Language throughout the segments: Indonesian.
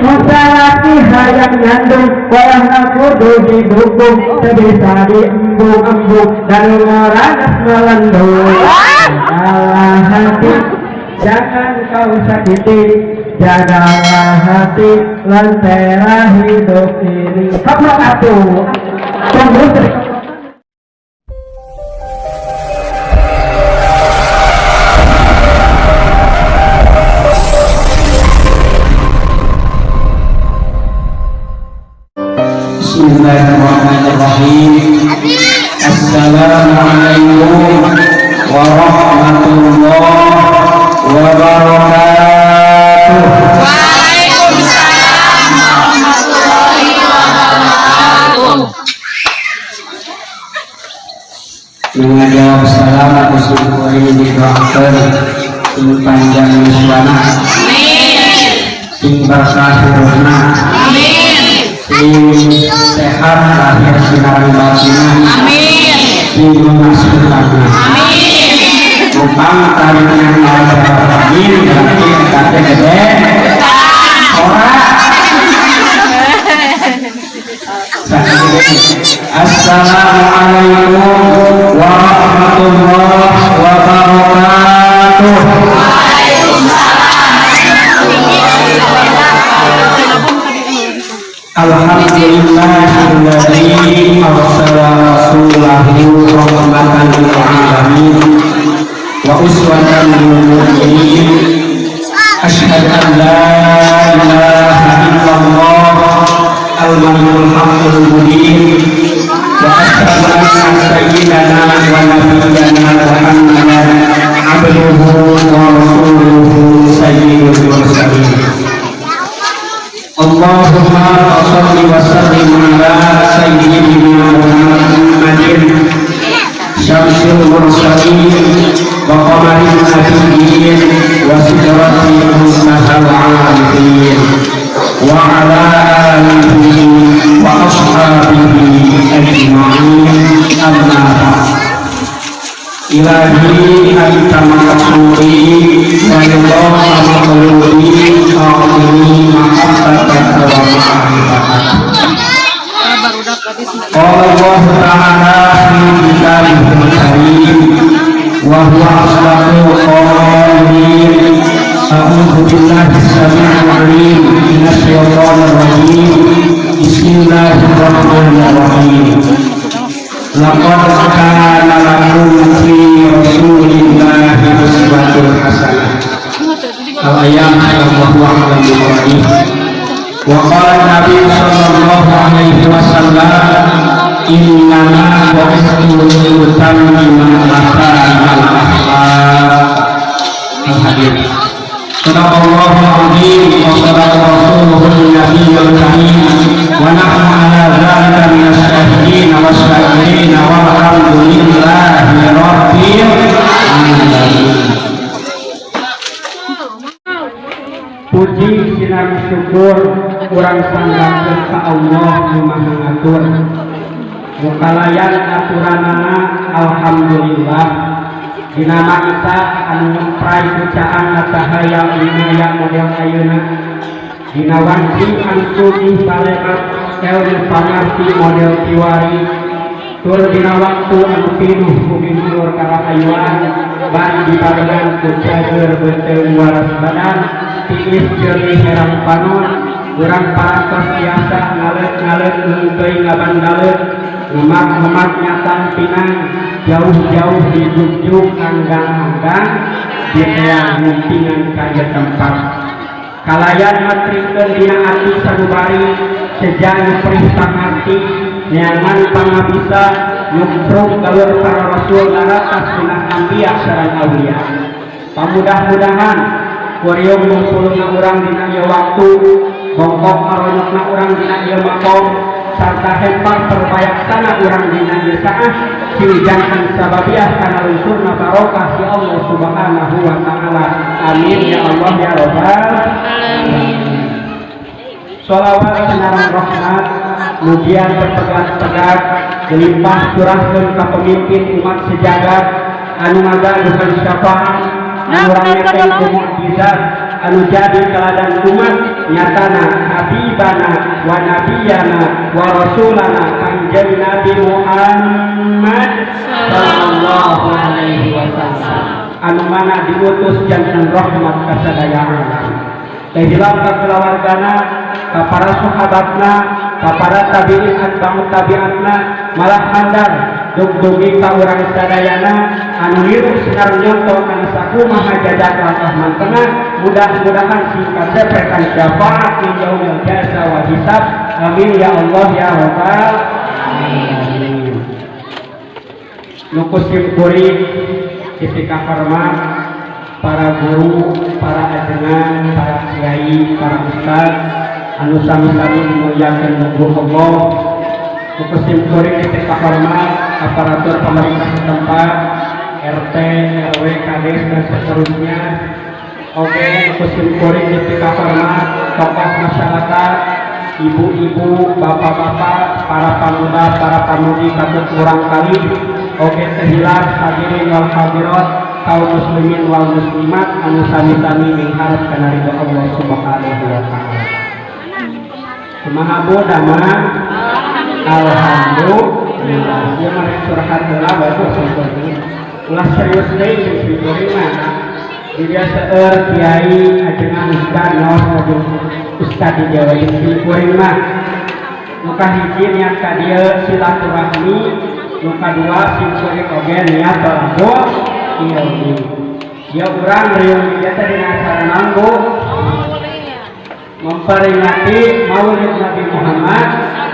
Masalaki hayang ngandung walang nakudu hidupku sebisa diembung-embung dan ngoragas melendung. Jagalah hati, jangan kau sakiti, jagalah hati, lentera hidup ini. Kamu atuh, tunggu sedikit. Bismillahirrahmanirrahim. Assalamualaikum warahmatullahi wabarakatuh. Waalaikumsalam warahmatullahi wabarakatuh. Menjawab salam bersyukur didoakan sing panjang yuswana, Amin. sing berkah hidupna, Amin. sing sehat lahir sinar batina, Amin. sing masuk lagi. Amin. Upang tariknya Al-Fatihah berarti kata gede ora. Assalamualaikum warahmatullahi wabarakatuh. Alhamdulillahilladzi arsala rasulahu rahmatan lil alamin wa uswatan lil mu'minin. Asyhadu an la ilaha illallah al-malikul haqqul mubin wa asyhadu anna sayyidana wa nabiyyana Muhammadan abduhu wa rasuluhu sayyidul mursalin. Allahumma shalli wa sallim ala sayyidina Muhammadin syamsul mursalin wa qamaril nabiyyin wa sidratil muntahal arifin wa ala alihi wa ashabihi ajma'in. Amma ba'd. Ilahi anta maqsudi wa Allah maqludi a'udhu mahabbatan wa ma'rifatan. Allah Ta'ala fi kitabihil karim wa huwa asdaqul qa'ilin. A'udhu billahi as-sami'il 'alim minasy syaithanir rajim. Bismillahirrahmanirrahim. Laqad kana lakum fi rasulillahi uswatun hasanah. Al-ayat sallallahu alaihi wasallam. Wa qala Nabi sallallahu alaihi wasallam, innama bu'istu litammima makarimal akhlaq. Al-hadits. Sadaqallahul azim wa sadaqa rasuluhun nabiyyul karim wa nahnu ala dzalika minas syahidin wasyakirin walhamdulillahi rabbil alamin. Puji sinar syukur urang sanggakeun ka Allah nu Maha Ngatur. Mukalayan aturanana alhamdulillah. Dina mangsa anu ngemprai kucaan cahaya ilmiah model ayeuna. Dina wanci anu sugih salemat ilmu pangarti model kiwari. Tur dina waktu anu pinuh mugi nur karahayuan ban dibarengan ku cager beuteung waras badan tiis jeung herang panon. Urang parantos biasa ngalet-ngalet teuing ngabandaleut ngemak-ngemak nyatan pinang jauh-jauh di juk-juk anggang-anggang di teang ngumpingan kaya tempat kalayan matrikeun dina ati sanubari sejana perih pangarti nyangan pangabisa nyukruk galur para rasul naratas sunah anbiya sareng aulia. Pamudah-mudahan kuriung ngumpulna urang dina ieu waktu bongkok maronyokna urang dina ieu makom sarta hempang perpayaksana urang dina ieu saah sijangan sababiah kana lunsurna barokah si Allah subhanahu wa ta'ala. Amin ya Allah ya rabbal alamin. Sholawat senarang rahmat mugian berpegat-pegat gelimpah curahkeun ka pemimpin umat sejagat anu ngagaduhan syafaat anu ramekeun ku mukjizat anu jadi teladan umat nyatana habibana wa nabiyana wa rasulana kanjeng Nabi Muhammad sallallahu alaihi wasallam anu mana diutus jantan rahmat ka sadaya alam kehilang ka keluargana ka para sahabatna ka para tabi'in atba'ut tabi'atna malah handar dug-dugi ka urang sadayana anu hirup sinar nyontoh kana sakumaha jadak langkah mantena mudah-mudahan singkat seprekan syafaat min yaumil jasa wa hisab amin ya Allah ya rabbal alamin. Nukusim kuring ketika hormat para guru, para ajengan, para kiai, para ustaz anu sami-sami dimuliakeun mugi Allah. Nukusim kuring ketika hormat aparatur pemerintah setempat, RT, RW, KDS dan seterusnya. Oke, nukusim kuring ketika hormat tokoh masyarakat, ibu-ibu, bapak-bapak, para pemuda, para pamudi katut kurang kali. Oke, terhilang hadirin wal hadirat kaum muslimin wal muslimat anu sami-sami mengharap kana ridho Allah Subhanahu wa taala. Kumaha damang? Alhamdulillah. Dia mari curhat heula bae sebenarnya. Ulah serius deui jeung mah. Dia seueur kiai ajengan ustaz naos ngajeng ustaz di Jawa ini kuring mah. Nu kahiji niat ka dieu silaturahmi, nu kadua simkuring oge niat balago ilmu. Ya urang riung dia teh dina acara manggo memperingati Maulid Nabi Muhammad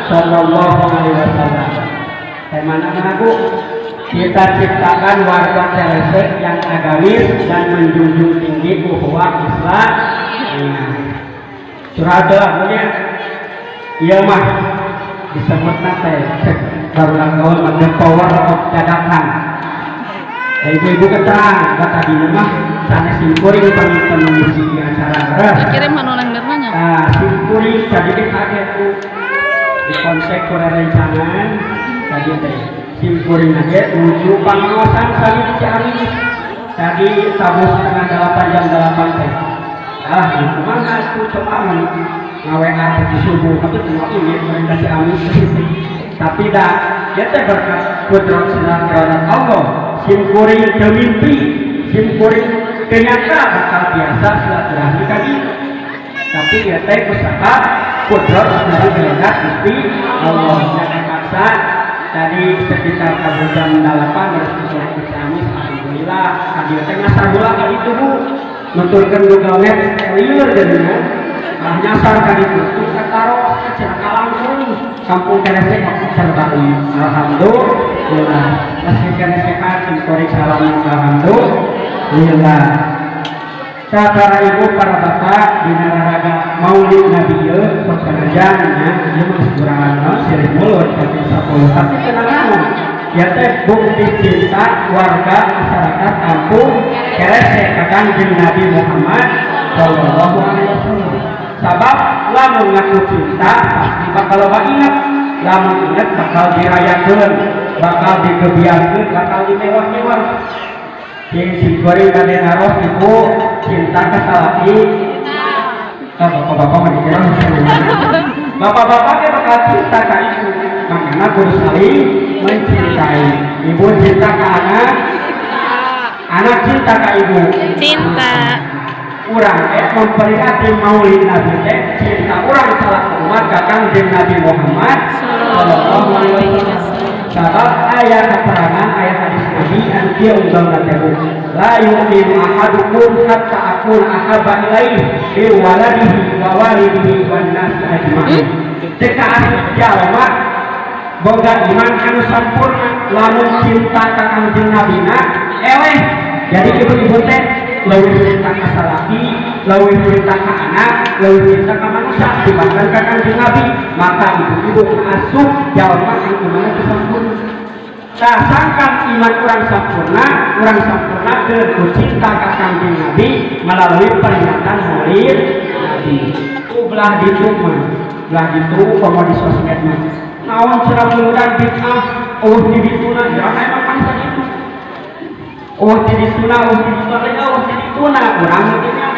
sallallahu alaihi wasallam. Mana Bu? Kita ciptakan warga Celese yang agamis dan menjunjung tinggi ukhuwah Islam. Surada punya ieu mah disebutna teh barulah gaul mah the power of cadakan. Ibu-ibu keterang kata di mah sanes simkuring pengisi acara. Kirim hanulang dermanya. Nah, simkuring tadi kaget tuh di konsep rencangan tadi teh simkuring aja menuju pengawasan kali di Ciamis tadi tamu setengah 8 jam 8 teh kemana tuh coba ngawe di subuh tapi semua ini mereka Ciamis tapi dah kita berkat kudrat silaturahmi Allah simkuring kemimpi simkuring ternyata bakal biasa silaturahmi tadi tapi dia teh usaha kudrat dari kehendak Gusti Allah yang paksa tadi sekitar jam 8 harus disuruh ke Ciamis. Alhamdulillah hadir teh ngasar bola kali itu Bu nuturkeun Google Maps lieur jadinya nyasar kali itu kita taruh ke Cilakalang kampung Keresek Cerbali. Alhamdulillah masih Keresek simkuring salam alhamdulillah. Para ibu, para bapak, di nararaga Maulid Nabi ye, sosanajannya, dia maskurangan, sirih mulut, tapi 10, tapi kenangan. Ya teh bukti cinta warga masyarakat kampung Keresek Kanjeng Nabi Muhammad sallallahu alaihi wasallam. Sabab lamun ngaku cinta pasti bakal ingat, lamun ingat bakal dirayakeun, bakal digebiarkeun, bakal dimewah-mewah. Yang simkuring kade naros ibu cinta ke salaki bapak-bapak mah dikira bapak-bapak ke bakal cinta ke ibu makanya kudu saling mencintai. Ibu cinta ke anak, anak cinta ke ibu Cinta. urang memperingati Maulid Nabi teh cinta urang salah umat ka Kanjeng Nabi Muhammad sallallahu alaihi wasallam. Sabab ayat keterangan ayat hadis Nabi anu kieu unggal tebu la yu'minu ahadukum hatta akuna ahabba ilaihi bi waladihi wa walidihi wan nas ajma'in. Jika asli jalma boga iman anu sampurna lamun cinta ka Kanjeng Nabi na eleh. Jadi ibu-ibu teh leuwih cinta ka salaki, leuwih cinta ka anak, leuwih cinta ka manusia dibandingkan ka Kanjeng Nabi. Maka ibu-ibu asup jalma anu imanna teu sampurna. Tah sangkan iman urang sampurna ke cinta ka Kanjeng Nabi melalui peringatan Maulid Nabi. Belah ditu mah, belah ditu komo di sosmed mah. Naon cenah mudah bid'ah, di dituna ya emang bangsa itu. di dituna, di dituna, urang mungkinnya.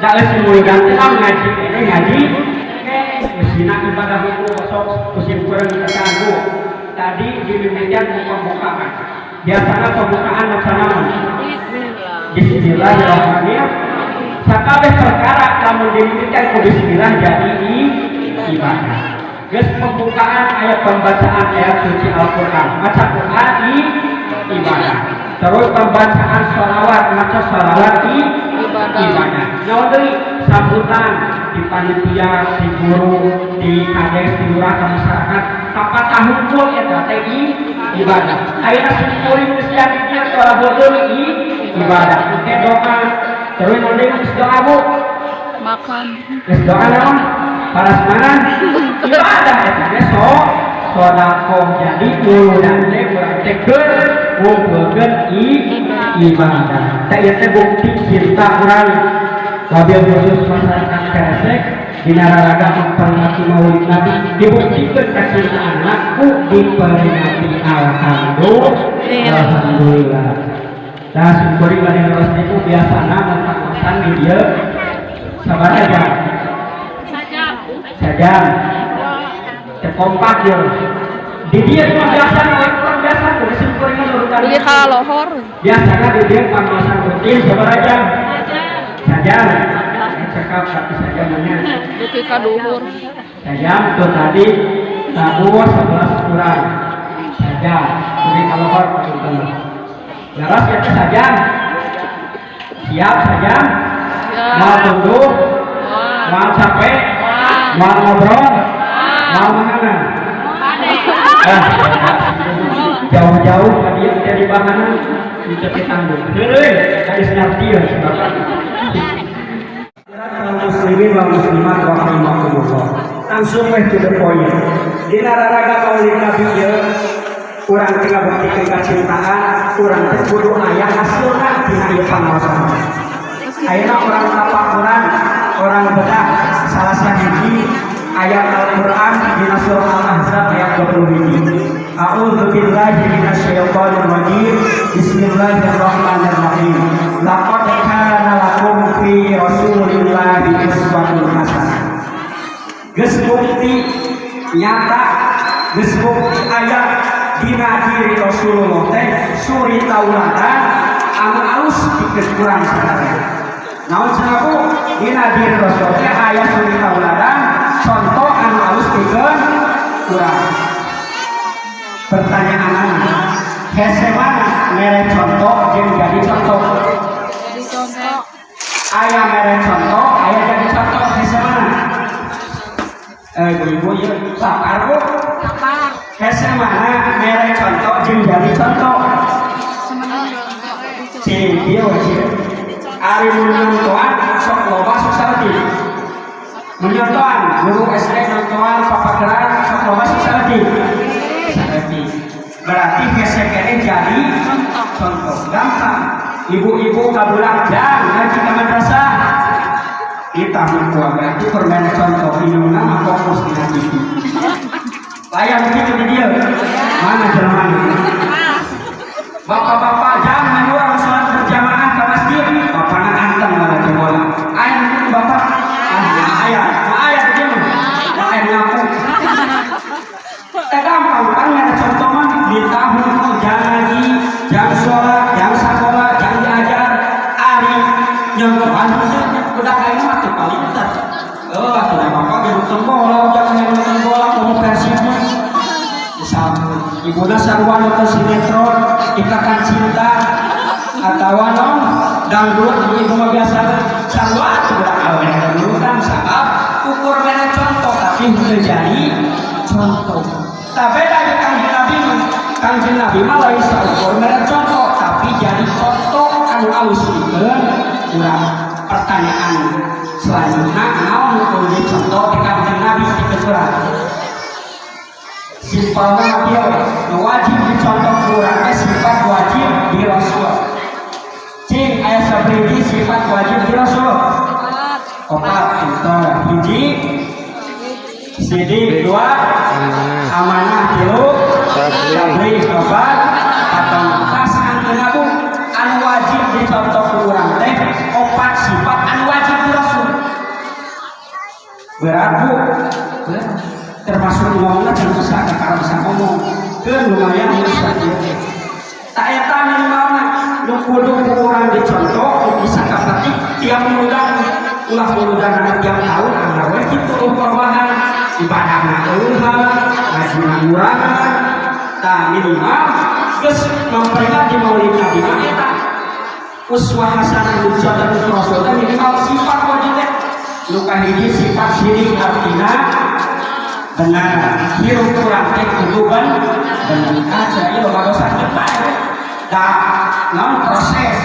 da semulgan teh ngaji ngaji usina ibadah hukum sok kusim kurang terganggu tadi dimimitian pembukaan biasanya pembukaan maksanaman bismillahirrahmanirrahim sakabeh perkara lamun dimimitian ku bismillah jadi ibadah geus pembukaan ayat pembacaan ayat suci Al-Qur'an maca Qur'an ibadah terus pembacaan sholawat maca sholawat ibadah nyawa deui sambutan di panitia di guru di kades di lurah ke masyarakat kapatah hukum eta teh ibadah ayeuna simkuring geus jadi dia sholat deui ibadah oke doa terus nanti geus doa bu Makan. geus doa naon parasmanan ibadah eta ge sodaqoh jadi uludan teh berarti ngumpulkeun ibadah teh ieu teh bukti cinta urang wabil khusus masyarakat Kresek dina raraga memperingati Maulid Nabi dibuktikan kecintaanna ku diperingati alhamdulillah. Nah simkuring bade terus itu biasana mentaksan di dieu sabaraha jam sajam teu kompak ye di dieu mah biasana orang biasa kudu simkuring urutan Beli kalohor. biasana di dieu pangmasan rutin sabaraha jam sajam cekap tapi sajamnya Beli kaduhur. sajam itu tadi tabu 11 kurang sajam beli kalohor laras ya sajam siap sajam mau tunggu mau capek mau ngobrol mau mana jauh-jauh tadi dari bahanan itu ditanggung heureun tadi senap dia muslimin wa muslimat rahimakumullah langsung meh to the point dina raraga Maulid Nabi ieu urang teh ngabuktikeun kacintaan urang teh kudu aya hasilna dina ieu pangaosan ayeuna urang tapakuran urang bedah salah sahiji ayat Al-Qur'an dina surah Al-Ahzab ayat 20 A'udzu billahi minasyaitonir rajim Bismillahirrahmanirrahim Laqad kana lakum fi Rasulillahi uswatun hasanah geus bukti nyata geus bukti aya dina diri Rasulullah teh suri tauladan anu alus dikeun kurang sadaya naon cenah dina diri Rasul teh aya suri tauladan contoh anu alus dikeun kurang pertanyaan hese mana mere contoh jeung jadi contoh Jadi contoh. aya mere contoh aya jadi contoh hese mana ibu-ibu ieu sabar bu Sabar. hese mana mere contoh jeung jadi contoh si dieu ari nyontohan sok loba sok salati menyontohan guru SD nyontohan papageran sok loba sok salati berarti hese kene jadi contoh gampang ibu-ibu kabulang jang ngaji ka madrasah kita mengkuat berarti permen contoh minumna mah fokus di ngaji layang begitu di dia mana jelema bapak-bapak jangan orang sholat berjamaah ke masjid bapakna anteng malah jebola aya nu bapak aya begini aya ngaku gampang kan ada contoh mah di tahun jam ngaji jam sholat jam sekolah jam diajar ari nyontohan udah kayak mah tuh paling ter tidak apa-apa nonton bola jangan nonton bola kamu persibnya disambut ibuna sarua nonton sinetron ikatan cinta atau non dangdut ibu mah biasa sarua tuh udah awalnya dulu kan sabab ukur mana contoh tapi terjadi contoh tapi dari kanjeng Nabi mah lain saukur mere contoh tapi jadi contoh anu alus dikeun urang pertanyaan selanjutnya naon kudu contoh di kanjeng Nabi dikeun urang simpelna dia wajib dicontoh urang teh sifat wajib di Rasul cing aya sabriji sifat wajib di Rasul opat itu hiji sidik dua amanah tilu tabligh obat atau tas anu anu wajib dicontoh urang teh opat sifat anu wajib di Rasul berat bu, termasuk ngomongnya jangan bisa kakak bisa ngomong kan lumayan bisa gitu tak eta minimalnya kudu kurang dicontoh bisa kapatik tiap bulan ulah bulan anak tiap tahun anak we gitu perubahan ibadah ngeulah ngaji ngurangan tak minimal geus memperingati maulid nabi eta uswah hasanah dan rasul minimal sifat wajib luka hiji sifat sirik artinya benar hirup kurang kuduban benar aja itu bagus aja tak non proses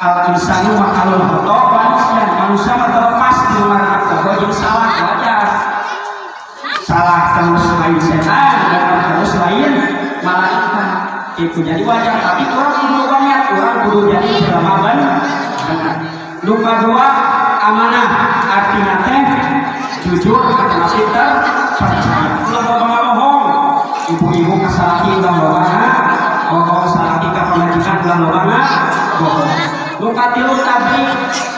al insanu makalul khotoban dan manusia terlepas di luar kata yang salah wajar salah terus lain setan dan terus lain malaikat itu jadi wajar tapi orang kudu banyak orang kudu jadi jelema benar luka dua amanah artinya teh jujur karena pintar percaya ulah bohong ibu-ibu kasalaki ulah bohong salaki kapamajikan ulah bohong luka tilu tabrik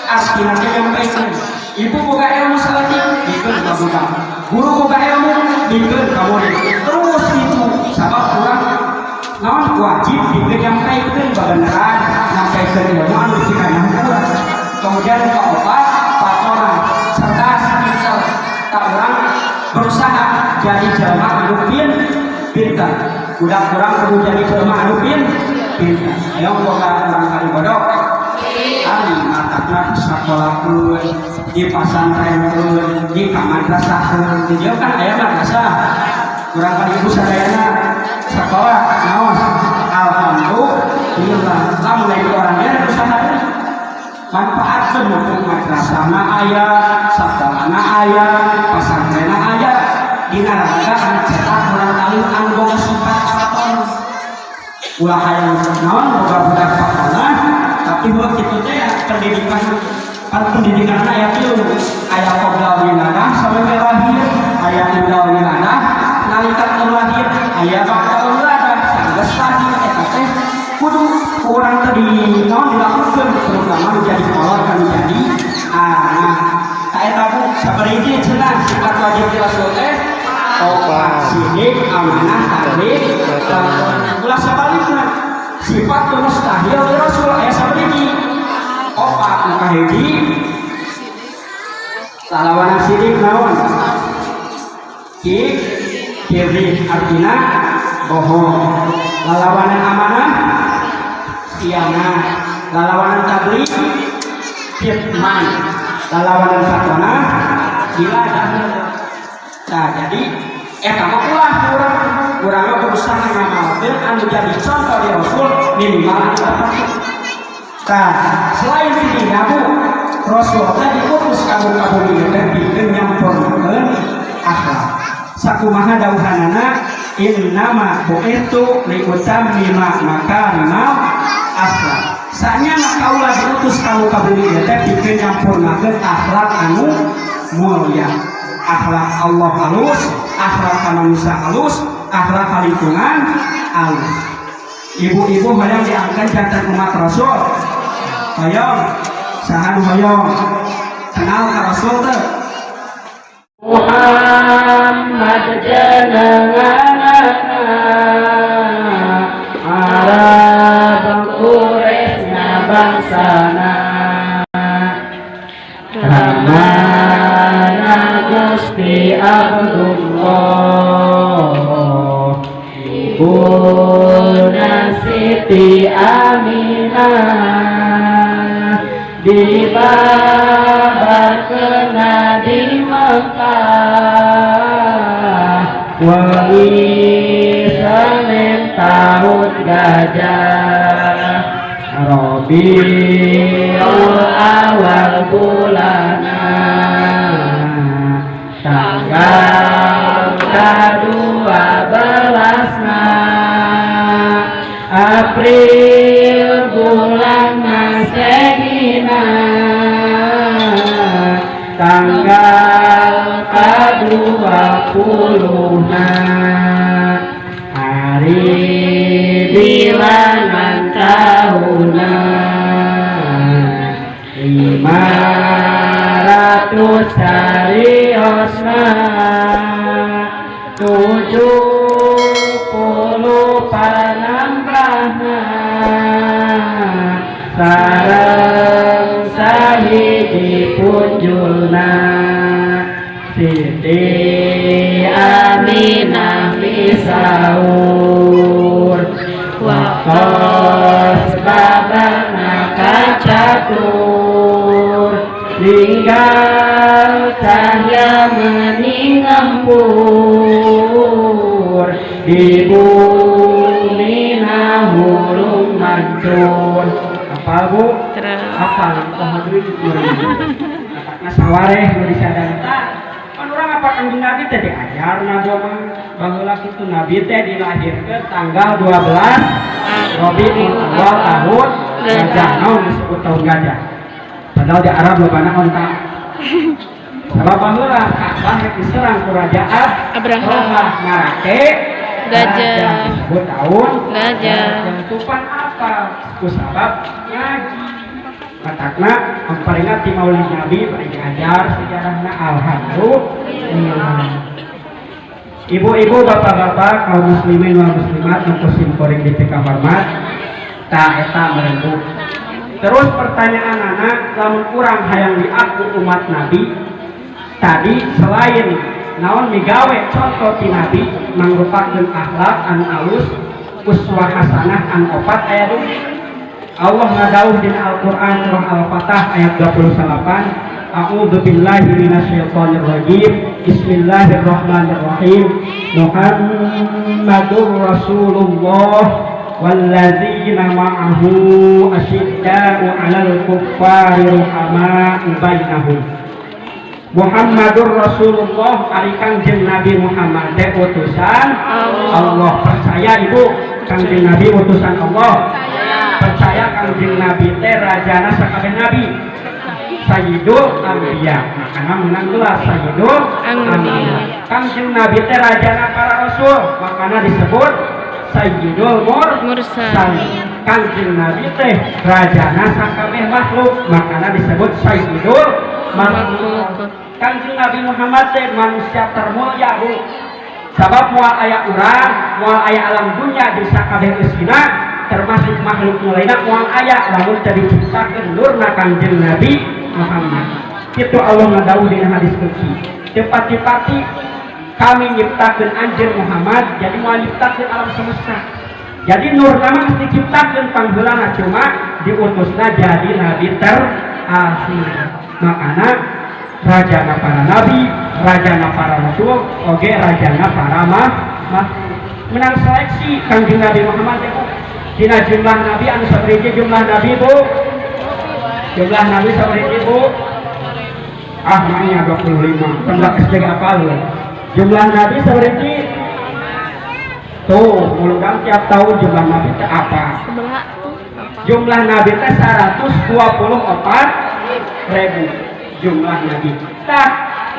artinya teh yang baik ibu boga ilmu salaki dikeun ka budak guru boga ilmu dikeun ka murid terus itu sabab kurang naon wajib dikeun yang baikkeun babeneran nyampaikeun ilmu anu dipikanan kurang kemudian keempat orang cerdas pintar tak orang berusaha jadi jelema anu pintar udah kurang perlu jadi jelema anu pintar ayo boga urang kali bodok ari matakna sakolahkeun di pasantrenkeun di madrasahkeun di dieu kan aya madrasah urang kali ibu sadayana sekolah naon alhamdulillah lamun lain orangnya usaha manfaatkan untuk madrasah na aya, sekolah na aya, pesantren na aya, di neraka cetak orang alim anu sifat apapun. Ulah hayang naon boga budak pakolan, tapi buat kitu teh pendidikan aya kieu, aya qabla wiladah sampai lahir, aya inda wiladah nalika lahir, aya ba'da wiladah sageus lahir eta teh kudu kurang tadi naon dilakukan terutama menjadi kolot kan menjadi tak eta bu sabariji cenah sifat wajib di rasul teh sidik amanah tabligh ulah sabalikna sifat mustahil di rasul aya sabariji opat muka hiji salawana sidik naon kiri artinya bohong lalawanan amanah khianat lalawanan tabligh kitman lalawanan fatwana biladah nah jadi eta mah urang berusaha ngamalkeun anu jadi contoh di Rasul minimal anu tah selain itu bu Rasul teh diutus ka bumi teh pikeun nyampurnakeun akhlak sakumaha dawuhanana innama bu'itu liutammima makarimal akhlak sanya kaula diutus kamu ka bumi teh pikeun nyampurnakeun akhlak anu mulia akhlak Allah halus akhlak manusia halus akhlak lingkungan halus ibu-ibu hayang diangkat jantan umat Rasul hayang sahan hayang kenal ka Rasul teh Muhammad jenengan Arab Quraisy bangsana Ramana Gusti Abdullah Ibuna Siti Aminah dibabarkeun di Mekah wa isanen tahun gajah Rabiul awal bulana tanggal kedua belasna April bulan Masehina tanggal ke-20 hari bilangan tahunan 500 hari 70 panambahan sareng sahiji punjulna Siti Aminah bisaur wakos babana kacatur tinggal cahya meningempur di bumi nahurung mancur. Apa bu? Apa? Pohon duit Nah sawareh nu disadar. Kan urang apa kanjeng Nabi teh diajarna mah baheula kitu Nabi teh dilahirkeun tanggal 12 Rabiul Awal tahun gajah. Naon disebut tahun gajah? Padahal di Arab lobana onta. Sabab baheula Ka'bah diserang ku Raja Abraham ngarake gajah disebut tahun gajah. Tupan apa? Ku sabab ngaji. Matakna memperingati Maulid Nabi bari diajar sejarahna alhamdulillah. Ibu-ibu, bapak-bapak, kaum muslimin wal muslimat nu kusim kuring di pika hormat, ta eta merengku. Terus pertanyaan anak, lamun kurang hayang diaku umat Nabi, tadi selain naon migawe contoh ti Nabi mangrupakeun akhlak anu alus, uswah hasanah anu opat aya dunya. Allah ngadauh dina Al-Qur'an surah Al-Fatah ayat 28. A'udzu billahi minasyaitonir rajim. Bismillahirrahmanirrahim. Muhammadur Rasulullah walladzina ma'ahu asyidda'u 'alal kuffari ruhama'u bainahum. Muhammadur Rasulullah ari Kangjeng Nabi Muhammad teh utusan Allah. Percaya ibu Kangjeng Nabi utusan Allah? Percaya Kangjeng Nabi teh rajana sakabeh nabi, Sayyidul Anbiya. Makana menang gelas Sayyidul Anbiya. Kangjeng Nabi teh rajana para rasul, makana disebut Sayyidul Mursalin. Kangjeng Nabi teh rajana sakabeh makhluk, makana disebut Sayyidul Makhluk. Kangjeng Nabi Muhammad teh manusia termulia bu. Sabab moal aya urang, moal aya alam dunya di sakabeh eusina termasuk makhluk lainna moal aya lamun teu diciptakeun nurna Kangjeng Nabi Muhammad. Kitu Allah ngadawuh dina hadis qudsi. Teu pati-pati kami nyiptakeun anjeun Muhammad jadi moal nyiptakeun alam semesta. Jadi nurna mah diciptakeun pangheulana cuma diutusna jadi nabi terakhir. Makana rajana para nabi, rajana para rasul, oge rajana para makhluk. Menang seleksi Kangjeng Nabi Muhammad ya. Dina jumlah nabi anu sabriji jumlah nabi bu? Jumlah nabi sabriji bu? Ah namanya 25. Tembak SD apa lu? Jumlah nabi sabriji? Tuh, mulungan tiap tahun jumlah nabi teh apa? Jumlah nabi teh 124.000 jumlah nabi. Tah,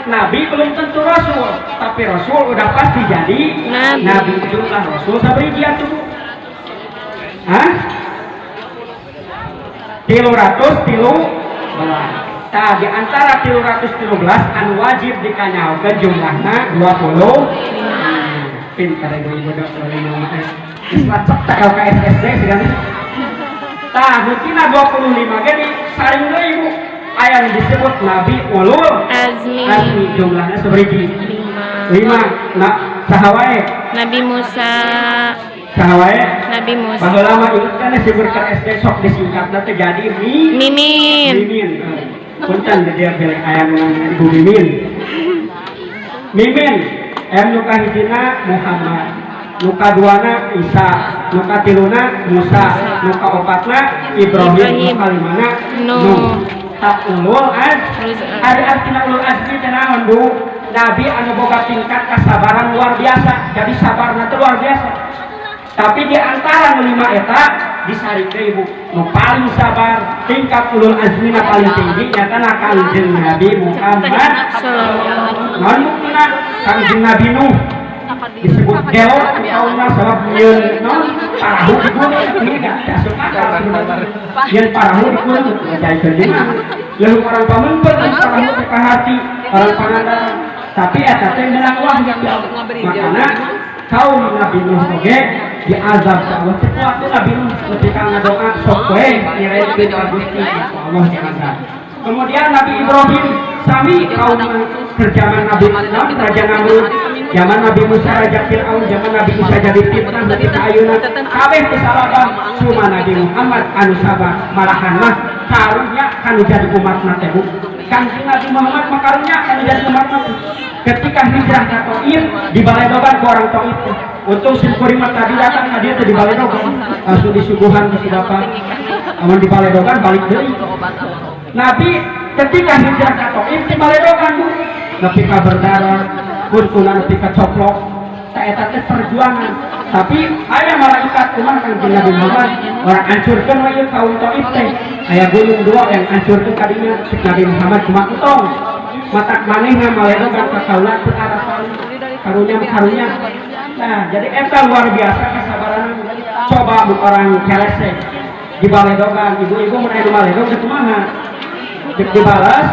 nabi belum tentu rasul, tapi rasul udah pasti jadi nabi. Jumlah rasul sabriji atuh? Hah? 313. Tah di antara 313 anu wajib dikanyaokeun jumlahna 20. Pintar ibu-ibu dokter lima islat tak LKSSD segala. Tah nutina 25 ge saring deui ibu. Aya disebut Nabi Ulul Azmi jumlahnya seberapa? 5. Nah, saha wae? Nabi Musa. Saha wae? Nabi Musa. Baheula mah inget kan si berkat SD sok disingkatna teh jadi Mimin. Punten dia beli ayam Ibu Mimin. Mimin, nu kahijina Muhammad, nu kaduana Isa, nu katiluna Musa, nu kaopatna Ibrahim, nu kalimana Nuh. Tak ulul azmi. Ada artinya ulul azmi teh naon Bu? Nabi anu boga tingkat kasabaran luar biasa. Jadi sabarna teh luar biasa. Tapi di antara lima eta disarikeun Ibu, nu paling sabar, tingkat ulul azmina paling tinggi nyata Kangjeng Nabi Muhammad sallallahu alaihi wasallam. Kangjeng Nabi Nuh disebut gelo kaumna sabab yeun non parahu digunakan ini enggak masuk akal sebenarnya. Yeun parahu digunakan jaikeun dina. Leuh orang pamengpeut parahu teh ka hati, orang pangandaran. Tapi eta teh menang wahyu. Makana kaum Nabi Nuh oge diazab ku Allah teh kuat Nabi Nuh lebih ka ngadoa sok we ngirekeun ka Gusti Allah diazab. Kemudian Nabi Ibrahim sami kaum kerjaan Nabi Nuh raja Namrud, zaman Nabi Musa raja Fir'aun, zaman Nabi Isa jadi fitnah dari ayeuna kabeh kesalahan cuma Nabi Muhammad anu sabar malahan mah karunya kanu jadi umatna teh Kanjeng Nabi Muhammad makarunya kanu jadi umatna ketika hijrah ke Taif di Baledogan ke orang Taif untuk simkurimah tadi datang dia di Baledogan langsung disuguhan ke si bapak aman di Baledogan balik deui Nabi ketika hijrah ke Taif di Baledogan nepi ka berdarah pun kuna nepi ka coplok eta teh perjuangan tapi aya malaikat kumaha Kanjeng Nabi Muhammad orang hancurkeun we ieu kaum Taif teh aya gunung dua yang hancurkeun kadinya Nabi Muhammad cuma utong matak manehna Baledogan ka kaula teu arah karunya nah jadi eta luar biasa kesabaran coba orang kelese di Baledogan ibu-ibu mun aya di Baledogan kumaha dibalas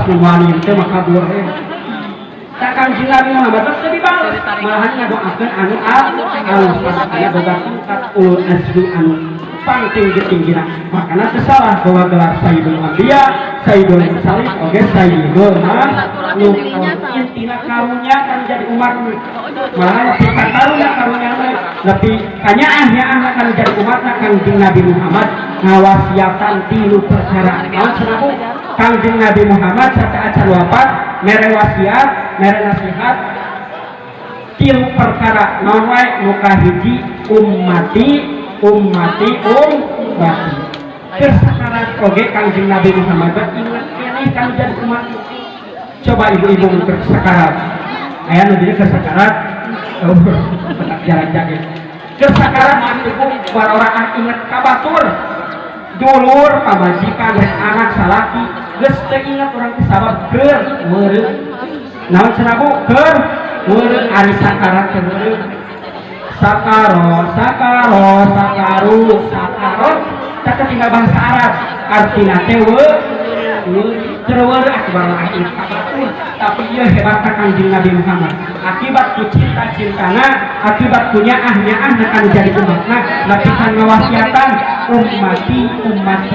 nuhani teh maka kabur Kanjeng Nabi Muhammad teh dibalas malahan ngadoakeun anu alus aya boga tingkat ulul azmi anu pangtinggi-tinggina makana teu salah bahwa gelar Sayyidul Anbiya Sayyidul Mursalin oge Sayyidul intina karunya kan jadi umat malahan kita karunya lebih kanyaah kan jadi umatna Kanjeng Nabi Muhammad ngawasiatan tilu perkara naon cenah Kanjeng Nabi Muhammad saat acan wafat mere wasiat mere nasihat tilu perkara naon wae nu kahiji ummati kesakarat oge Kanjeng Nabi Muhammad ingat keneh kan jadi umat coba ibu-ibu kesakarat aya nu jadi kesakarat jalan-jalan kesakarat ibu baroraan ingat kabatur dulur pamajikan dan anak salaki geus teu ingat urang teh sabab keur meureun naon cenah Bu keur meureun ari sakarat teh meureun sakaru tak tinggal bahasa Arab artina teh terweur akbar lain tapi ieu hebatna Kanjeng Nabi Muhammad akibat ku cinta-cintana akibat ku nyaah-nyaahna kan jadi umatna tapi kan ngawasiatan ummati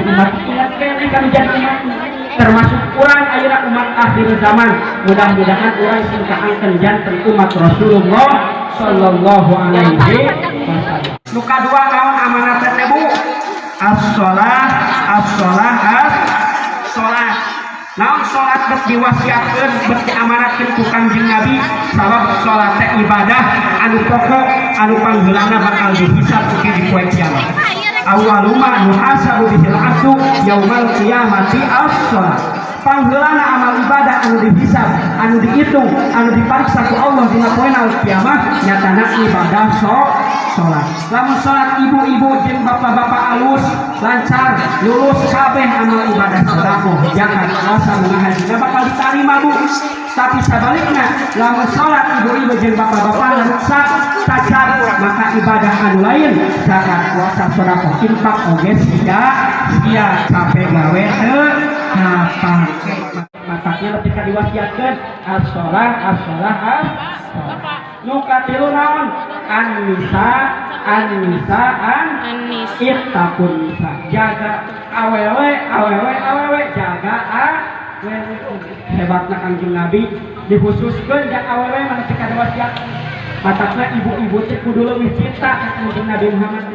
ingat keneh kan jadi umat termasuk urang ayeuna umat akhir zaman mudah-mudahan urang sing kaangkeun janten umat Rasulullah sallallahu alaihi wasallam. Nu kadua naon amanatna teh Bu? As-shalah. Naon salat geus diwasiatkeun geus diamanatkeun ku Kanjeng Nabi sabab salat teh ibadah anu pokok anu pangheulana bakal dihisab di poe kiamat. Awaluma nuhasabu bihil abdu yaumal qiyamati as-shalah. Pangheulana amal ibadah anu dihisab, anu dihitung, anu dipariksa ku Allah dina poena kiamat nyatana ibadah salat. Lamun salat ibu-ibu jeung bapak-bapak alus lancar lulus kabeh amal ibadah sedekah zakat puasa mengaji bakal diterima Bu. Tapi sabalikna lamun salat ibu-ibu jeung bapak-bapak rusak cacat maka ibadah anu lain zakat puasa sedekah infak oge sia capek gawe teu kapake makanya ketika diwasiatkeun as-shalah nu katilu naon an-nisa ittaqun nisa jaga awewe jaga awewe hebatna Kanjeng Nabi dikhususkeun jak awewe mana cek ada wasiat matakna ibu-ibu teh kudu leuwih cinta ka Kanjeng Nabi Muhammad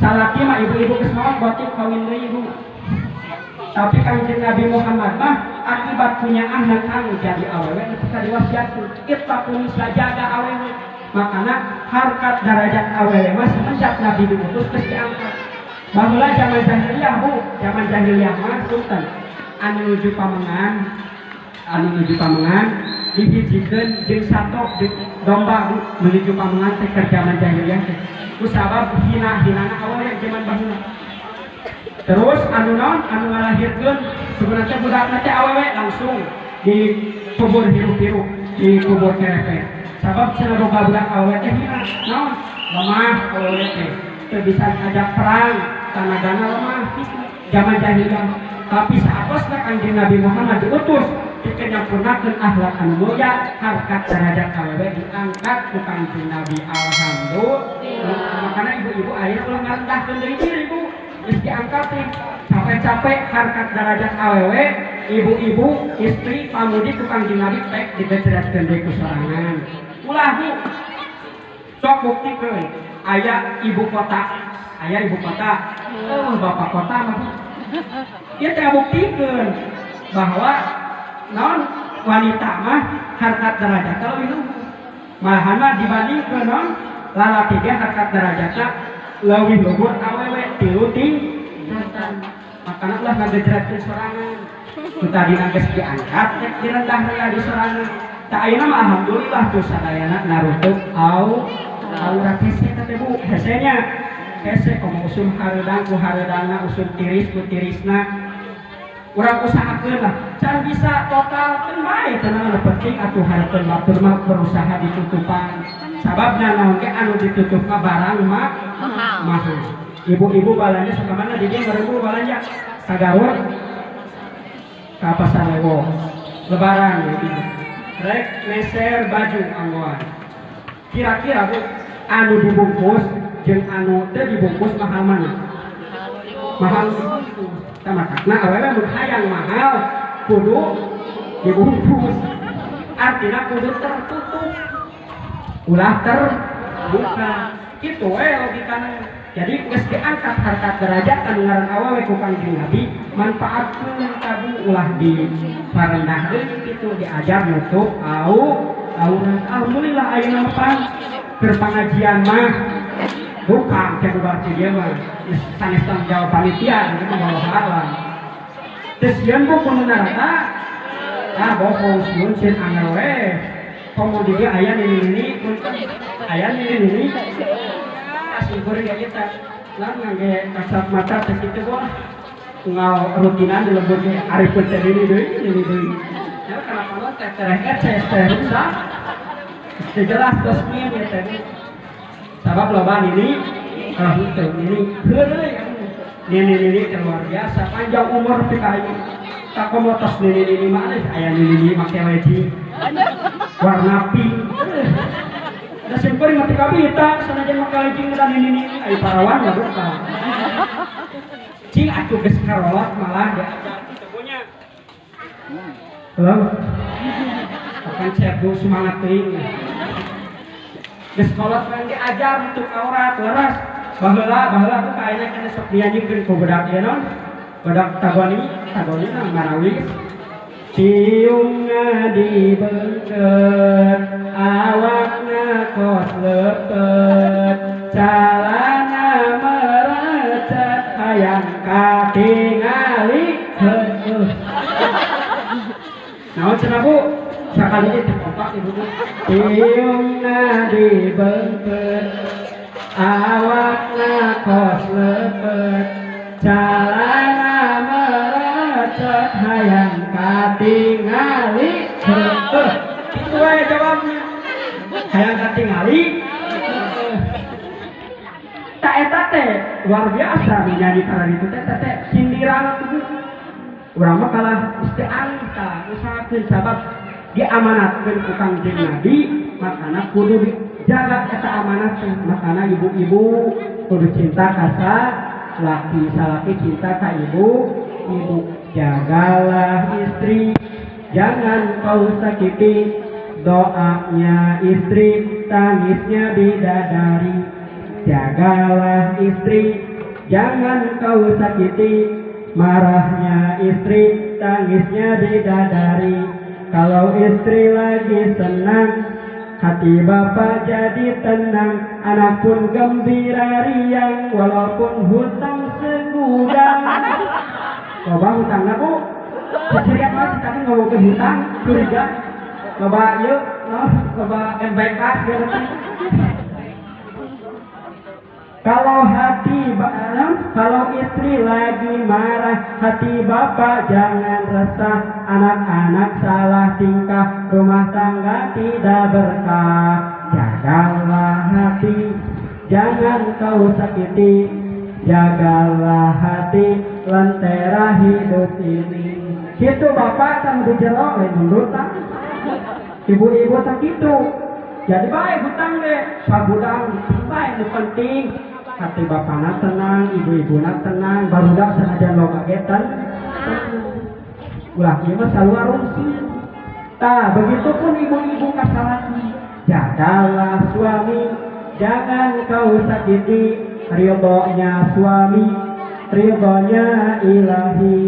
salaki mah ibu-ibu geus maot botik kawin deui ibu tapi Kanjeng Nabi Muhammad mah akibat punya anak anu jadi awewe ketika diwasiatkeun ittaqun nisa jaga awewe makana harkat derajat awewe mah semenjak Nabi diutus geus diangkat baheula zaman jahiliyah Bu zaman jahiliyah mah sultan anu nuju pamengan dihijikeun jeung satok domba menuju pamengan teh keur zaman jahiliyah teh ku sabab hina-hinana awewe zaman baheula terus anu ngalahirkeun sebenarnya budakna teh awewe langsung dikubur hirup-hirup dikubur kerepek sabab cenah boga budak awewe teh hina naon lemah awewe teh teu bisa ngajak perang tanagana lemah zaman jahiliyah tapi saatosna Kanjeng Nabi Muhammad diutus pikeun nyempurnakeun akhlak anu mulia harkat derajat awewe diangkat ku Kanjeng Nabi alhamdulillah. Makana ibu-ibu aya ulah ngarendahkeun deui diri ibu geus diangkat teh capek-capek harkat derajat awewe ibu-ibu istri pamudi ku Kanjeng Nabi tek dibecerakeun deui ku sorangan. Ulah Bu sok buktikeun aya ibu kota bapak kota mah ieu teh buktikeun bahwa non wanita mah harkat derajat kalau itu malahan mah dibandingkeun non lalaki ge harkat derajatna leuwih luhur awewe tilu tingkatan. Makana ulah ngagejratkeun sorangan nu tadina geus diangkat tek direndah-rendah di sorangan. Tak ayeuna mah alhamdulillah tuh sadayana narutuk aurat hese teh Bu, hesenya hese komo usum hareudang ku hareudangna usum tiris ku tirisna. Urang usahakeun lah, can bisa total teu bae tenang penting atuh hareupeun batur mah berusaha ditutupan. Sababna naon ge anu ditutup mah barang mah mahal. Ibu-ibu balanja sakamana di dieu baru balanja sagarur ka pasar lewo. Lebaran gitu. Rek meser baju anggoan. Kira-kira Bu anu dibungkus jeung anu teu dibungkus mahal mana? Mahal dibungkus. Tamakna awewe mun hayang mahal kudu dibungkus. Artina kudu tertutup. Ulah terbuka. Kitu we logikana. Jadi geus diangkat harkat derajat anu ngaran awewe ku Kanjeng Nabi, manfaatkeun ka Bu ulah diparendah deui kitu diajar nutup aurat. Alhamdulillah ayeuna mah keur pangajian mah bukan ke berarti dia mah sanes tanggung jawab panitia gitu bawa halang. Terus yeun Bu kudu narata bohong sieun cin angel we. Komo di dia aya nini aya nini asli goreng ya kita lah ngangge kasat mata teh kitu Bu ngal rutinan di lembur ge arifkeun teh ini deui ya kenapa teh teh rusak jelas resmi ya teh sabab loba ini kalau itu ini ini luar biasa panjang umur pikai tak komotos ini mana ayah ini make weji warna pink da simpeur mati kabita sanajan make weji dan ini ai parawan mah buka cing atuh geus karolak malah diajak tebunya halo akan cek semangat teuing geus kolot mah diajar untuk aurat leres baheula tuh kaina kana sok dianjikeun ku budak ieu non budak tagoni na marawis ciungna dibeungkeut awakna kos lepet calana merecet hayang katingali heuh naon cenah Bu sakali teh kompak ibu ciungna dibeungkeut awakna kos lepet calana merecet hayang katingali itu wae jawabnya hayang katingali tak eta teh luar biasa nyanyi kana ditu teh sindiran urang mah kalah isti'antah usahakeun sabab diamanatkeun ku Kanjeng Nabi makana kudu jaga eta amanat teh makana ibu-ibu kudu cinta ka laki salaki cinta ka ibu jagalah istri jangan kau sakiti doanya istri tangisnya bidadari jagalah istri jangan kau sakiti marahnya istri tangisnya bidadari kalau istri lagi senang hati bapak jadi tenang, anak pun gembira riang, walaupun hutang segudang. Coba hutangnya Bu, seseriak mas, tapi ngomong ke hutang, curiga. Coba yuk, coba yang baik pas, kalau kalau istri lagi marah, hati bapak jangan resah, anak-anak salah tingkah, rumah tangga tidak berkah. Jagalah hati, jangan kau sakiti, jagalah hati, lentera hidup ini. Gitu bapak kan di jero lain mundur tak. Ibu-ibu tak gitu. Jadi baik hutang deh, sabudang baik itu penting. Hati bapaknya tenang, ibu-ibunya tenang, baru dah senajan lo kagetan. Ulah ieu mah selalu arungsi. Tah, begitupun ibu-ibu kasalaki. Jagalah suami, jangan kau sakiti ridhonya suami, ridhonya ilahi.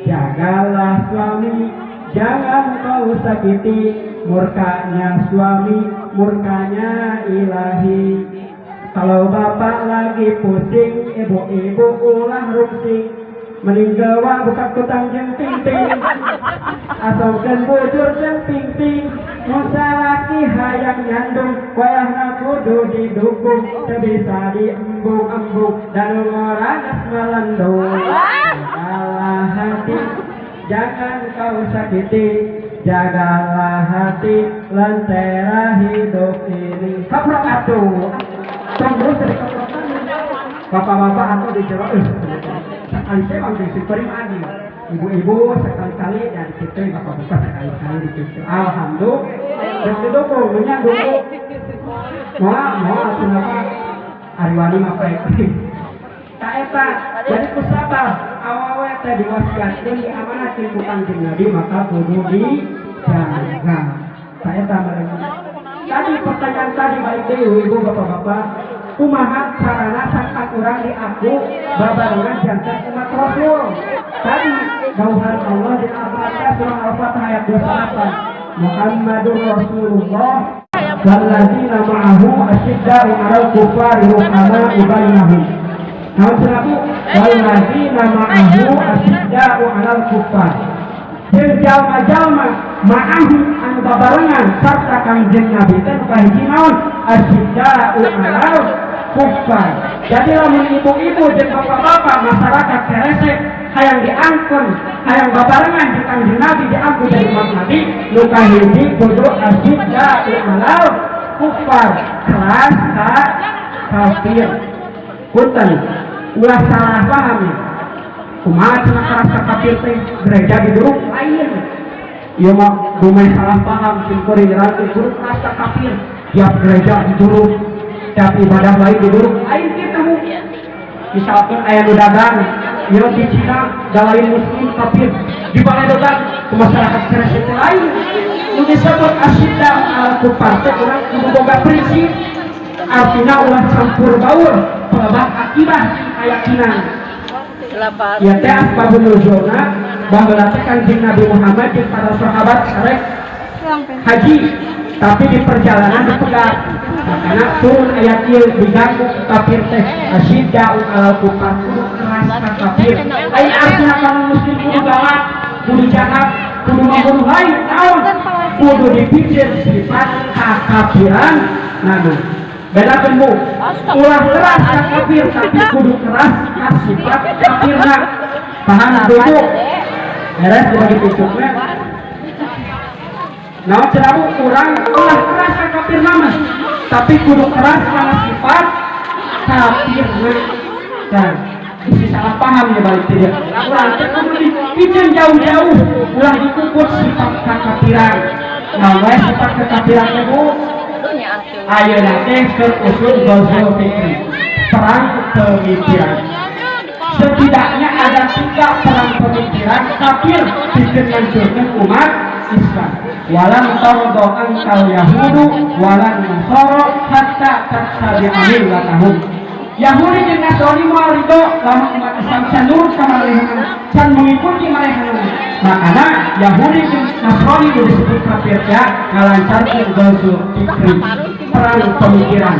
Jagalah suami, jangan kau sakiti murkanya suami, murkanya ilahi. Kalau bapak lagi pusing, ibu-ibu ulah rungsing. Meninggal wa buka kutang jeng ting-ting, asongkeun bujur jeng ting-ting. Musalaki hayang nyandung, wayahna kudu didukung. Teu bisa diembung-embung, dan ngoragas melendung. Jagalah hati, jangan kau sakiti. Jagalah hati, lentera hidup ini. Kaprok atuh, tunggu sedikit. Bapak-bapak atau di jero, sekali saya bang disimperi mandi. Ibu-ibu sekali-kali dari situ, bapak-bapak sekali-kali di situ. Alhamdulillah. Dan itu menyambung. Mau kenapa? Ariwani mapai. Tak eta, jadi kusabar. Awal-awal teh diwasiatkeun diamanakeun ku Kanjeng Nabi, maka kudu dijaga. Tak eta mereka. Tadi pertanyaan tadi baik deui ibu bapak-bapak. Kumaha carana sakat urang diaku babarengan janten umat Rasul. Tadi dauhan Allah di Al-Fatihah surah Al-Fatihah ayat 28. Muhammadur Rasulullah walladzina ma'ahu asyidda'u 'alal kuffari ruhama'u bainahum. Namun selaku walladzina ma'ahu asyidda'u 'alal kuffari. Jeung jalma-jalma ma'ahu anu babarengan sarta Kanjeng Nabi teh kahiji naon asyidda'u 'alal kuffar. Jadi lamun ibu-ibu jeung bapak-bapak masyarakat keresek hayang diangkun, hayang babarengan jeung Kanjeng Nabi diangkun dari umat Nabi, nu kahiji kudu asyidda'u 'alal kuffar, keras ka kafir. Punten, ulah salah paham ya. Kumaha cenah keras ka kafir teh gereja diduruk lain. Ieu mah dumai salah paham simpeureun ratu duruk keras ka kafir, tiap gereja diduruk, tiap ibadah lain diduruk lain kitu. Misalkan aya nu dagang, ieu di Cina da lain muslim kafir, di Baledogan ke masyarakat keresek lain. Nu disebut asyidda al kufar teh urang kudu boga prinsip. Artinya ulah campur baur, pelebah akibat keyakinan. Ya teh asbabun nuzulna baheula teh Kanjeng Nabi Muhammad jeung para sahabat sareng haji, tapi di perjalanan dipegat. Makanya turun ayat ieu diganggu kafir teh asyidda'u 'alal kufar, kudu keras ka kafir. Lain artinya kamu muslim kudu galak, kudu jahat, kudu membunuh lain, naon? Kudu dipikir sifat kekafiran. Nah, beda bu, ulah keras ka kafir tapi kudu keras ka sifat kafirna. Paham dulu. Beres dibagi pitukna. Naon cenah urang ulah keras ka kafirna mah, tapi kudu keras kana sifat kafirna. Dan isi salah paham ya balik dia. Urang teh kudu dipikir jauh-jauh, ulah dikukut sifat kekafiran. Nah, sifat kekafiran teh bu ayeuna teh keur usul gozul fikri, perang pemikiran. Setidaknya ada 3 perang pemikiran kafir bikin hancurkan umat Islam. Walan tardo ankal yahudu walan nasoro hatta tattabi'a millatahum. Yahudi jeung Nasrani moal ridho lamun umat Islam can nurut ka marehanana, can mengikuti marehanana. Makana Yahudi jeung Nasrani disebut kafir ya ngalancarkeun gozul fikri, perang pemikiran.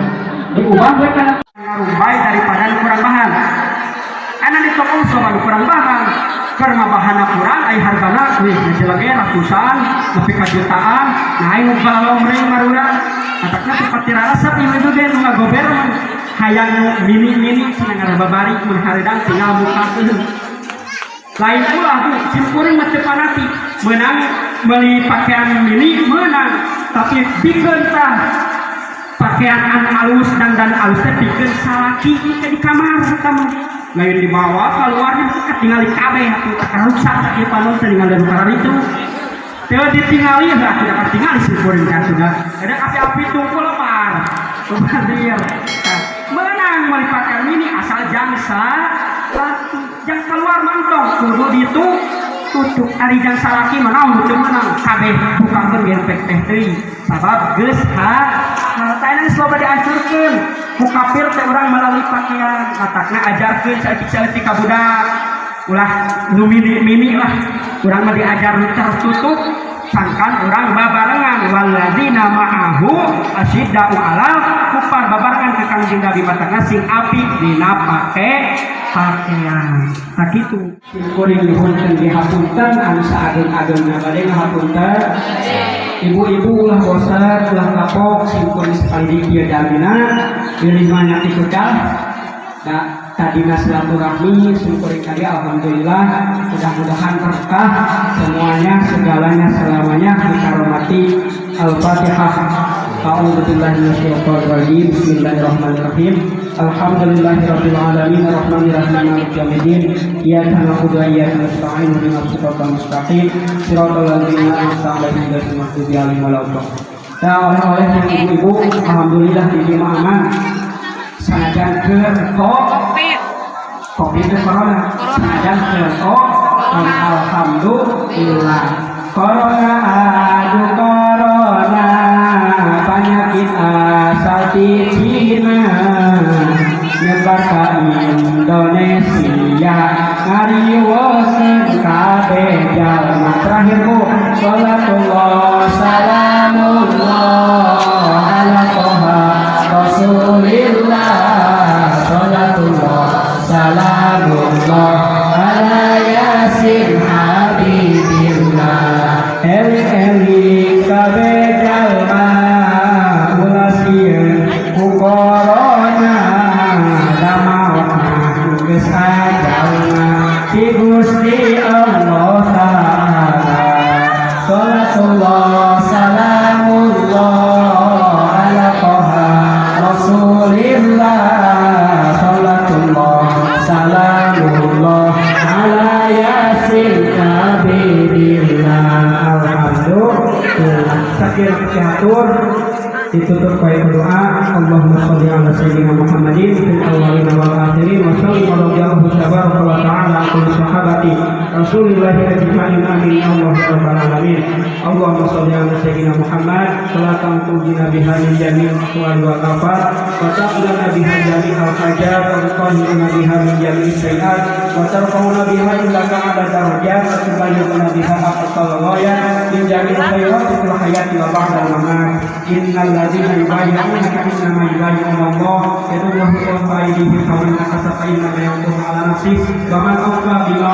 Diubah we kana ngarubai daripada kurang bahan. Ana di toko soal kurang bahan, karena bahanna kurang ai hargana wih lagi ratusan, nepi ka jutaan. Nah ai nu balomreng maruna. Atakna seperti rasa ieu ge nu ngagober hayang mini-mini cenah ngababari mun hareudang tinggal bukakeun. Lain ulah tuh simkuring mah teu panati, meunang beli pakaian mini meunang, tapi pikeun tah pakaian anu alus dan alus teh pikeun salaki teh di kamar eta mah. lain di bawah keluarnya ketinggalan kabeh atuh rusak sakit panon tinggal dari perkara itu teu ditinggali ya tidak ketinggali si kuring kan sudah ada api-api tunggu lepar kemudian menang melibatkan ini asal jangsa yang keluar mantong kudu itu tutup ari jangsa laki menang butuh menang kabeh bukan bergenpek teh teuing sabab geus harta ini sloba dihancurkeun ku kafir teh urang melalui pakaian katakna ajarkeun saeutik-saeutik ka budak ulah nu mini lah urang mah diajar tertutup sangkan urang babarengan walladzina ma'ahu asyidda'u 'alal kufar babarengan ke Kangjeng Nabi matangna sing apik dina pakaian sakitu kuring dihunkeun dihapunten anu saageung-ageungna bade ngahapunten ibu-ibu ulah bosan ulah kapok simpen sekali dia damina pilih banyak ikutah tadina silaturahmi syukurin kali alhamdulillah mudah-mudahan berkah semuanya segalanya selamanya dikaromati al-fatihah a'udzubillahi minasyaitonir rajim bismillahirrahmanirrahim alhamdulillahirabbil alamin arrahmanirrahim maliki yaumiddin iyyaka na'budu wa iyyaka nasta'in ihdinas siratal mustaqim siratal ladzina an'amta 'alaihim ghairil maghdubi 'alaihim waladdallin. Oleh ibu-ibu alhamdulillah di jemaah aman sanajan keur covid corona sanajan keur alhamdulillah corona adu corona penyakit asal di Cina nyebar ka Indonesia ngariwoseun kabeh jalma terakhir Bu salatullah salamullah ala toha rasulillah salatullah salamullah ala yasin habibillah eling kabeh jalma ulah sieun ku corona damawana geus ajalna ti Gusti Allah Ta'ala salatullah salamullah ala toha rasulillah salatullah salamullah ala yasin habibillah alhamdulillah sakit catur ditutup baik doa Allahumma sholli ala sayyidina Muhammadin fil awwalin wal akhirin wa sallim ala jawabhu tabaraka wa ta'ala kulli sahabati Rasulillah ajma'in amin Allah rabbal alamin Allahumma sholli ala sayyidina Muhammad salatan tujina biha min jami'il aqwali wal afat wa taqlana biha jami'al hajat wa tuqallina biha min jami'is sayiat wa tarfa'una biha illaka ala darajat wa tubayyana biha aqsal ghayat min jami'il khairat fil hayati wa ba'da al-mamat innal ladzina yubayyi'unaka innama yubayyi'una Allah yadullahu fawqa aydihim faman nakasa fa innama yanqusu 'ala nafsihi wa man awfa bima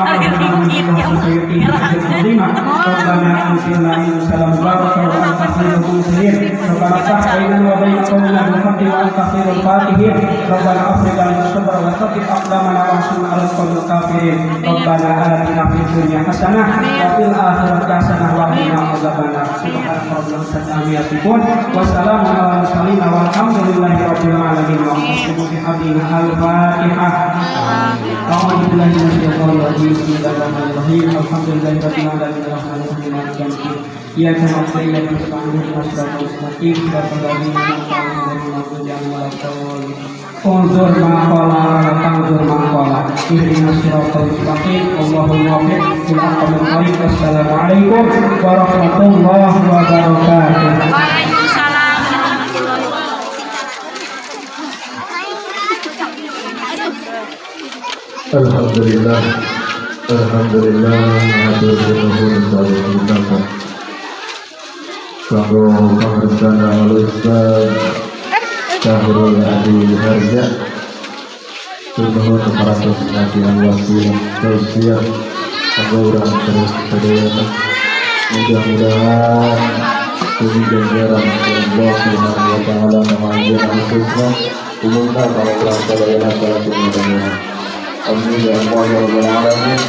Allahu sayyidina Rabbana anzilna min salam baraka wa anta khairul munzilin Rabbana ta'ala wa baina qawmina bil haqqi wa anta khairul fatihin Rabbana afrika lana sabra wa thabbit aqdamana wa ansurna 'alal qawmil kafirin Rabbana atina fid dunya hasanah wa fil akhirati hasanah wa qina adzabannar subhana rabbika rabbil izzati wa salamun ala mursalin walhamdulillahi rabbil alamin wa bihamdihi al-fatihah a'udzu billahi minasyaitonir rajim bismillahirrahmanirrahim alhamdulillahi rabbil alamin arrahmanirrahim maliki yaumiddin iyyaka na'budu wa iyyaka nasta'in ihdinas siratal mustaqim siratal ladzina an'amta 'alaihim ghairil maghdubi 'alaihim unzur maqala tanzur maqala ihdinas siratal mustaqim Allahumma waffiq ila aqwamil thariq wassalamu alaikum warahmatullahi wabarakatuh. Alhamdulillah, alhamdulillah, alhamdulillah, alhamdulillah. Kanggo pangresana Al-Ustaz Syahrul Adi Harja, nuhun keparatos nasihan wasilah tausiah kanggo urang terus sadayana. Mudah-mudahan puji ganjaran Allah Subhanahu wa taala mangajar khususna umumna kalau urang sadayana salah satu. Amin ya Allah ya rabbal alamin.